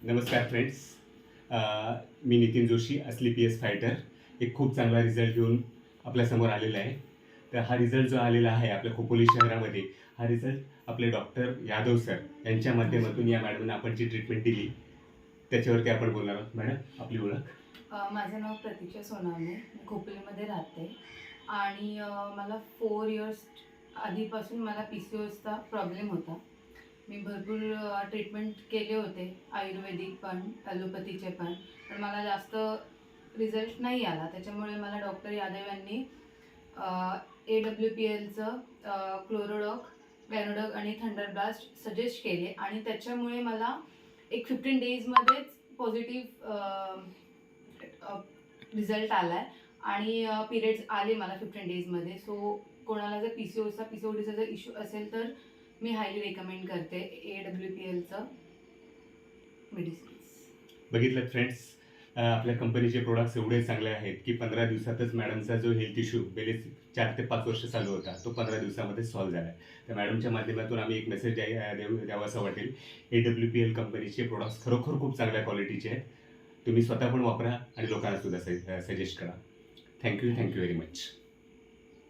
नमस्कार फ्रेंड्स. मी नितीन जोशी, असली PS fighter. एक खूप चांगला रिझल्ट घेऊन आपल्यासमोर आलेला आहे. तर हा रिझल्ट जो आलेला आहे आपल्या खोपोली शहरामध्ये, हा रिझल्ट आपले डॉक्टर यादव सर यांच्या माध्यमातून या मॅडमना आपण जी ट्रीटमेंट दिली त्याच्यावरती आपण बोलणार आहोत. मॅडम, आपली ओळख? माझं नाव प्रतीक्षा सोनावणे. मी खोपोलीमध्ये राहते आणि मला 4 इयर्स आधीपासून मला PCOSचा प्रॉब्लेम होता. मी भरपूर ट्रीटमेंट केले होते, आयुर्वेदिक पण, ॲलोपॅथीचे पण. पण मला जास्त रिझल्ट नाही आला. त्याच्यामुळे मला डॉक्टर यादव यांनी AWPLचं क्लोरोडॉक, व्हॅनोडॉक आणि थंडरब्लास्ट सजेस्ट केले आणि त्याच्यामुळे मला एक 15 डेजमध्येच पॉझिटिव्ह रिझल्ट आला आहे आणि पिरियड्स आले मला 15 डेजमध्ये. सो कोणाला जर PCODीचा जर इश्यू असेल तर मी हायली रेकमेंड करते AWPLचं मेडिसिन्स. बघितलं फ्रेंड्स, आपल्या कंपनीचे प्रोडक्ट्स एवढे चांगले आहेत की 15 दिवसातच मॅडमचा जो हेल्थ इश्यू गेले 4 ते 5 वर्ष चालू होता तो 15 दिवसामध्ये सॉल्व्ह झाला. तर मॅडमच्या माध्यमातून आम्ही एक मेसेज द्यावासा वाटेल. AWPL कंपनीचे प्रोडक्ट्स खरोखर खूप चांगल्या क्वालिटीचे आहेत. तुम्ही स्वतः पण वापरा आणि लोकांना सुद्धा सजेस्ट करा. Thank you very much.